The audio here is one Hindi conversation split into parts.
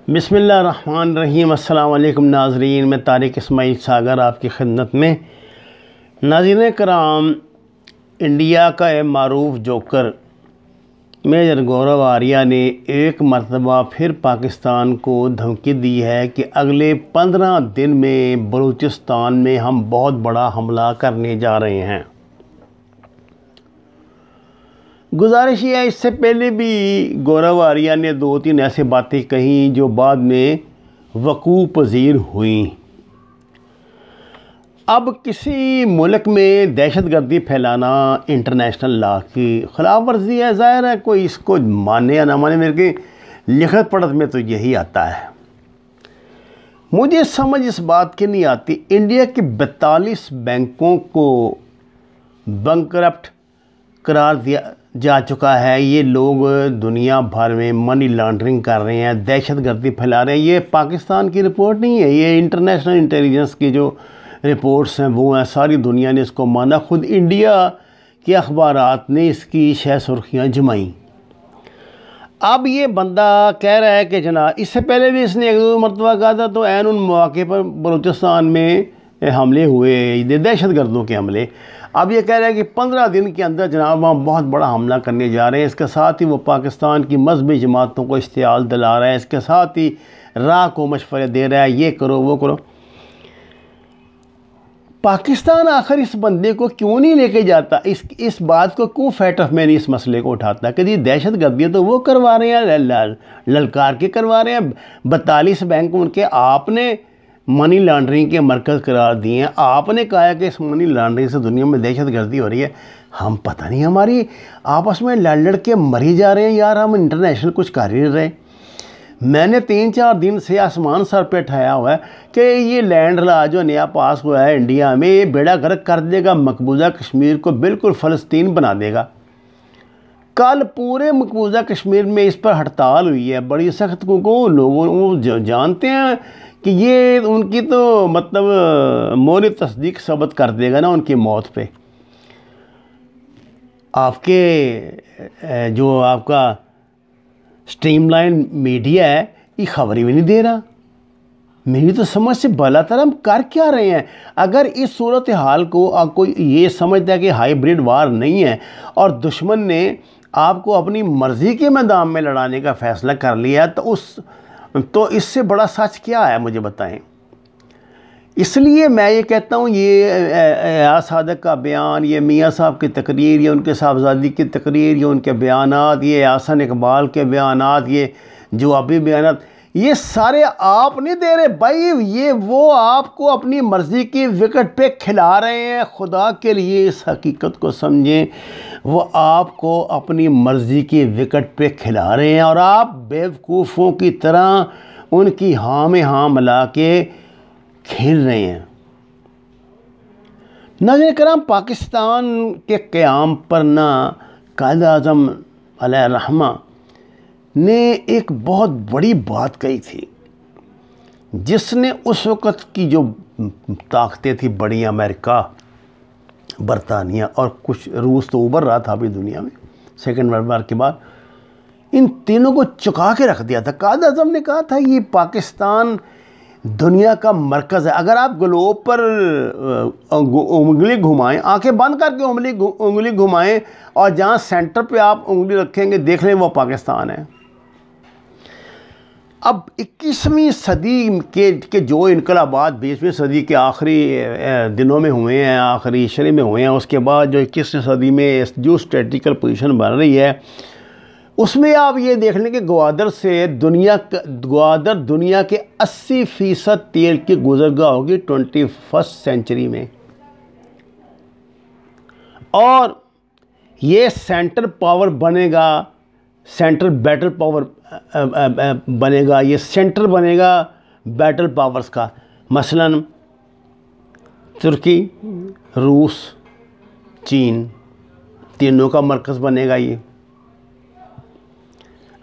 बिस्मिल्लाहिर्रहमानिर्रहीम। अस्सलाम वालेकुम नाज़रीन, मैं तारिक इस्माइल सागर आपकी खिदमत में। नाज़रीन कराम, इंडिया का मारूफ जोकर मेजर गौरव आर्या ने एक मरतबा फिर पाकिस्तान को धमकी दी है कि अगले 15 दिन में बलूचिस्तान में हम बहुत बड़ा हमला करने जा रहे हैं। गुजारिश ये है, इससे पहले भी गौरव आर्या ने 2-3 ऐसी बातें कही जो बाद में वकूअ पजीर हुई। अब किसी मुल्क में दहशतगर्दी फैलाना इंटरनेशनल लॉ की खिलाफ वर्जी है। ज़ाहिर है कोई इसको माने या ना माने, मेरे की लिखत पढ़त में तो यही आता है। मुझे समझ इस बात की नहीं आती, इंडिया के 42 बैंकों को बैंकरप्ट करार दिया जा चुका है। ये लोग दुनिया भर में मनी लॉन्ड्रिंग कर रहे हैं, दहशतगर्दी फैला रहे हैं। ये पाकिस्तान की रिपोर्ट नहीं है, ये इंटरनेशनल इंटेलिजेंस की जो रिपोर्ट्स हैं वो हैं। सारी दुनिया ने इसको माना, खुद इंडिया के अखबारात ने इसकी शह सुर्खियाँ जमाई। अब ये बंदा कह रहा है कि जनाब, इससे पहले भी इसने 1-2 मरतबा कहा था, तो ऐन उन मौके पर बलूचिस्तान में हमले हुए, दहशतगर्दों के हमले। अब ये कह रहा है कि 15 दिन के अंदर जनाब हम बहुत बड़ा हमला करने जा रहे हैं। इसके साथ ही वो पाकिस्तान की मजहबी जमातों को इश्तियाल दिला रहा है, इसके साथ ही राह को मशवरे दे रहा है, ये करो वो करो। पाकिस्तान आखिर इस बंदे को क्यों नहीं लेके जाता, इस बात को क्यों फैट ऑफ मैन इस मसले को उठाता कि जी दहशतगर्दी तो वो करवा रहे हैं, ललकार के करवा रहे हैं। 42 बैंक उनके आपने मनी लॉन्ड्रिंग के मरकज़ करार दिए हैं। आपने कहा है कि इस मनी लॉन्ड्रिंग से दुनिया में दहशतगर्दी हो रही है। हम पता नहीं, हमारी आपस में लड़ के मरी जा रहे हैं यार, हम इंटरनेशनल कुछ कर ही नहीं रहे। मैंने 3-4 दिन से आसमान सर पे उठाया हुआ है कि ये लैंड लॉ जो नया पास हुआ है इंडिया में, ये बेड़ा गर्क कर देगा, मकबूजा कश्मीर को बिल्कुल फ़लस्तीन बना देगा। कल पूरे मकबूजा कश्मीर में इस पर हड़ताल हुई है बड़ी सख्त, को लोगों वो जानते हैं कि ये उनकी तो मतलब मोरी तस्दीक सबत कर देगा ना उनकी मौत पे। आपके जो आपका स्ट्रीमलाइन मीडिया है ये खबर भी नहीं दे रहा। मेरी तो समझ से भला तरह हम कर क्या रहे हैं। अगर इस सूरत हाल को कोई ये समझता है कि हाइब्रिड वार नहीं है और दुश्मन ने आपको अपनी मर्ज़ी के मैदान में लड़ाने का फ़ैसला कर लिया, तो इससे बड़ा सच क्या है, मुझे बताएं। इसलिए मैं ये कहता हूँ, ये सादक का बयान, ये मियाँ साहब की तकरीर, ये उनके साहबजादी की तकरीर, ये उनके बयानात, ये आसन इकबाल के बयानात, ये जवाबी बयानात, ये सारे आप नहीं दे रहे भाई, ये वो आपको अपनी मर्ज़ी की विकेट पे खिला रहे हैं। खुदा के लिए इस हकीकत को समझें, वो आपको अपनी मर्ज़ी की विकेट पे खिला रहे हैं और आप बेवकूफ़ों की तरह उनकी हाँ में हाँ मिला के खेल रहे हैं। नाज़रीन कराम, पाकिस्तान के क़याम पर ना कायद आज़म अलैहिर्रहमा ने एक बहुत बड़ी बात कही थी, जिसने उस वक़्त की जो ताकतें थी बड़ी, अमेरिका, बरतानिया और कुछ रूस तो उभर रहा था अभी दुनिया में सेकेंड वर्ल्ड वार के बाद, इन तीनों को चुका के रख दिया था। कायद आज़म ने कहा था ये पाकिस्तान दुनिया का मरकज़ है। अगर आप ग्लोब पर उंगली घुमाएं, आंखें बंद करके उंगली घुमाएं और जहां सेंटर पे आप उंगली रखेंगे देख लें वो पाकिस्तान है। अब 21वीं सदी के जो इनकलाबात 20वीं सदी के आखिरी दिनों में हुए हैं, आखिरी इशरे में हुए हैं, उसके बाद जो 21वीं सदी में जो स्ट्रेटिकल पोजीशन बन रही है, उसमें आप ये देख लें कि ग्वादर दुनिया के 80% तेल की गुजरगाह होगी 21st सेंचुरी में। और ये सेंटर पावर बनेगा, सेंटर बैटल पावर बनेगा, ये सेंटर बनेगा बैटल पावर्स का। मसलन तुर्की, रूस, चीन, तीनों का मरकज़ बनेगा ये।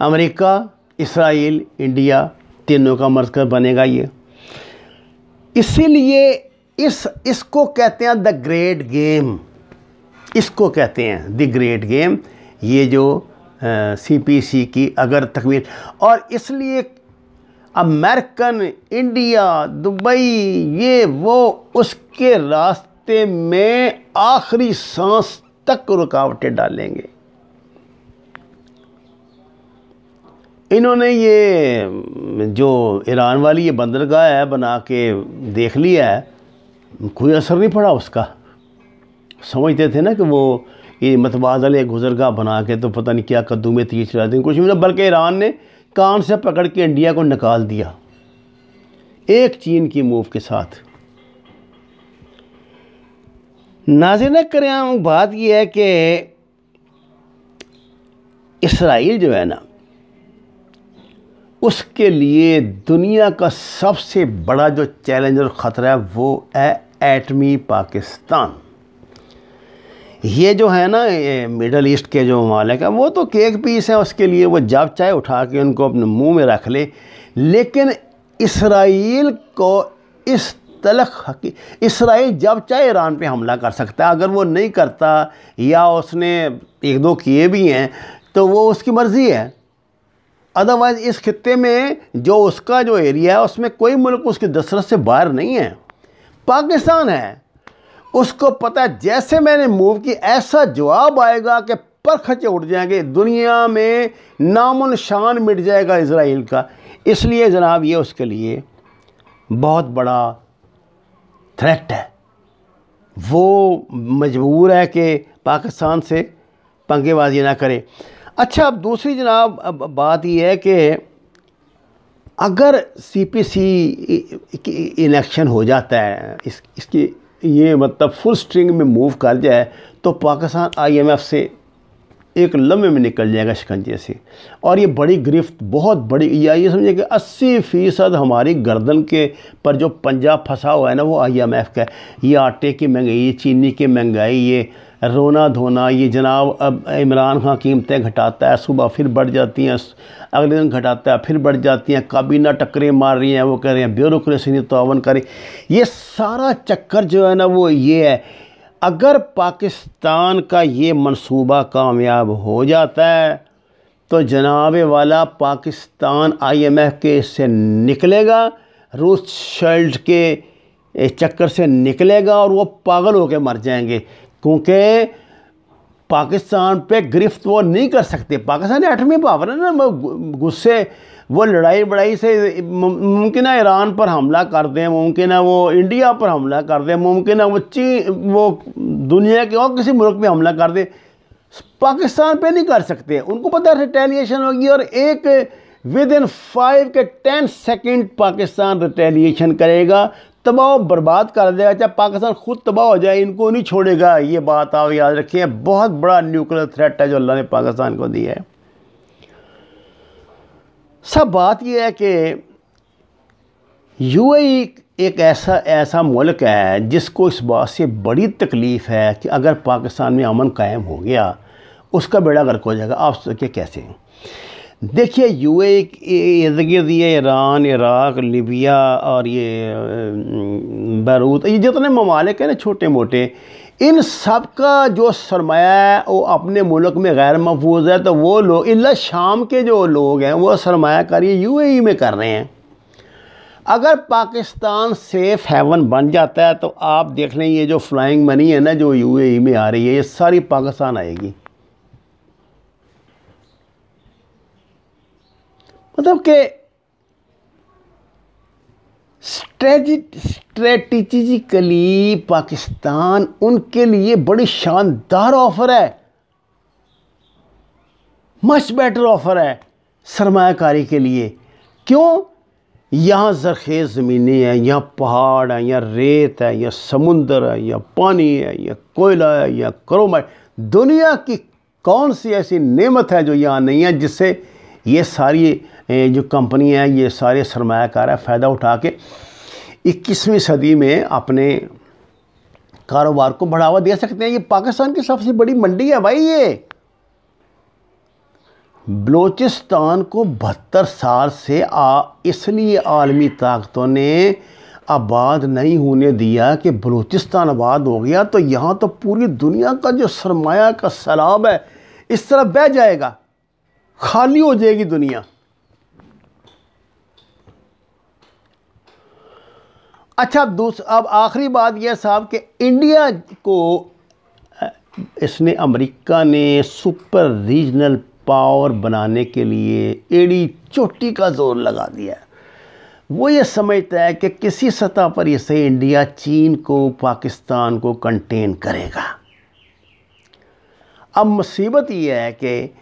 अमेरिका, इसराइल, इंडिया, तीनों का मरकज़ बनेगा ये। इसीलिए इसको कहते हैं द ग्रेट गेम, इसको कहते हैं द ग्रेट गेम, ये जो CPC की अगर तकमील। और इसलिए अमेरिकन, इंडिया, दुबई, ये वो उसके रास्ते में आखिरी सांस तक रुकावटें डालेंगे। इन्होंने ये जो ईरान वाली ये बंदरगाह है बना के देख लिया है, कोई असर नहीं पड़ा उसका। समझते थे ना कि वो ये मतबादल गुजरगाह बना के तो पता नहीं क्या कद्दू में तीर चला देंगे, कुछ भी नहीं, बल्कि ईरान ने कान से पकड़ के इंडिया को निकाल दिया एक चीन की मूव के साथ। नाज़रीन करम, बात यह है कि इसराइल जो है ना, उसके लिए दुनिया का सबसे बड़ा जो चैलेंज और ख़तरा है वो है एटमी पाकिस्तान। ये जो है ना मिडल ईस्ट के जो ममालिक है वो तो केक पीस है उसके लिए, वो जब चाहे उठा के उनको अपने मुंह में रख ले। लेकिन इसराइल को इस तलख, इसराइल जब चाहे ईरान पे हमला कर सकता है। अगर वो नहीं करता या उसने एक दो किए भी हैं तो वो उसकी मर्ज़ी है। अदरवाइज़ इस खित्ते में जो उसका जो एरिया है उसमें कोई मुल्क उसकी दस्तरस से बाहर नहीं है, पाकिस्तान है। उसको पता है जैसे मैंने मूव की ऐसा जवाब आएगा कि परखचे उठ जाएंगे, दुनिया में नामो निशान मिट जाएगा इजराइल का। इसलिए जनाब ये उसके लिए बहुत बड़ा थ्रेट है। वो मजबूर है कि पाकिस्तान से पंगेबाजी ना करे। अच्छा, अब दूसरी जनाब अब बात यह है कि अगर CPC इलेक्शन हो जाता है, इसकी ये मतलब फुल स्ट्रिंग में मूव कर जाए तो पाकिस्तान IMF से एक लम्हे में निकल जाएगा शिकंजे से। और ये बड़ी गिरफ्त, बहुत बड़ी, या ये समझे कि 80% हमारी गर्दन के पर जो पंजा फंसा हुआ है ना वो IMF का है। ये आटे की महंगाई, ये चीनी की महंगाई, ये रोना धोना, ये जनाब अब इमरान खान कीमतें घटाता है, सुबह फिर बढ़ जाती हैं, अगले दिन घटाता है फिर बढ़ जाती हैं, काबीना टक्करें मार रही हैं, वो कह रहे हैं ब्यूरोक्रेसी ने तावन करे। ये सारा चक्कर जो है ना वो ये है। अगर पाकिस्तान का ये मंसूबा कामयाब हो जाता है तो जनाब वाला पाकिस्तान IMF के इससे निकलेगा, रोथशाइल्ड के चक्कर से निकलेगा और वो पागल होकर मर जाएंगे, क्योंकि पाकिस्तान पे गिरफ्त वो नहीं कर सकते। पाकिस्तान एटमी पावर है ना, गुस्से वो लड़ाई बड़ाई से मुमकिन है ईरान पर हमला कर दें, मुमकिन है वो इंडिया पर हमला कर दें, मुमकिन है वो दुनिया के और किसी मुल्क पे हमला कर दे, पाकिस्तान पे नहीं कर सकते। उनको पता है रिटेलिएशन होगी और एक विदिन 5 के 10 सेकंड पाकिस्तान रिटेलिएशन करेगा, तबाह बर्बाद कर देगा, चाहे पाकिस्तान खुद तबाह हो जाए, इनको नहीं छोड़ेगा। ये बात आप याद रखिए, बहुत बड़ा न्यूक्लियर थ्रेट है जो अल्लाह ने पाकिस्तान को दिया है। सब बात यह है कि UAE एक ऐसा मुल्क है जिसको इस बात से बड़ी तकलीफ़ है कि अगर पाकिस्तान में अमन कायम हो गया उसका बेड़ा गर्क हो जाएगा। आप सोचिए कैसे। देखिए UAE इर्द गिर्द ये ईरान, इराक़, लीबिया और ये बैरूत, ये जितने ममालिक हैं ना छोटे मोटे, इन सब का जो सरमाया है वो अपने मुल्क में गैर महफूज है। तो वो लोग इल्ला शाम के जो लोग हैं वो सरमायाकारी UAE में कर रहे हैं। अगर पाकिस्तान सेफ हेवन बन जाता है तो आप देख लें ये जो फ्लाइंग मनी है ना जो UAE में आ रही है, ये सारी पाकिस्तान आएगी। मतलब कि स्ट्रेटेजिकली पाकिस्तान उनके लिए बड़ी शानदार ऑफ़र है, मच बेटर ऑफ़र है सरमायाकारी के लिए। क्यों? यहाँ ज़रखेज़ ज़मीनें हैं, यहाँ पहाड़ हैं, यहाँ रेत है, यहाँ समुंदर है, यहाँ पानी है, यहाँ कोयला है, यहाँ क्रोमाइट। दुनिया की कौन सी ऐसी नेमत है जो यहाँ नहीं है, जिससे ये सारी जो कंपनियाँ हैं, ये सारे सरमायाकार फ़ायदा उठा के 21वीं सदी में अपने कारोबार को बढ़ावा दे सकते हैं। ये पाकिस्तान की सबसे बड़ी मंडी है भाई। ये बलूचिस्तान को 72 साल से इसलिए आलमी ताकतों ने आबाद नहीं होने दिया कि बलूचिस्तान आबाद हो गया तो यहाँ तो पूरी दुनिया का जो सरमाया का सैलाब है इस तरह बह जाएगा, खाली हो जाएगी दुनिया। अच्छा अब आखिरी बात यह साहब कि इंडिया को अमेरिका ने सुपर रीजनल पावर बनाने के लिए एड़ी चोटी का जोर लगा दिया है। वो ये समझता है कि किसी सतह पर इसे इंडिया चीन को, पाकिस्तान को कंटेन करेगा। अब मुसीबत ये है कि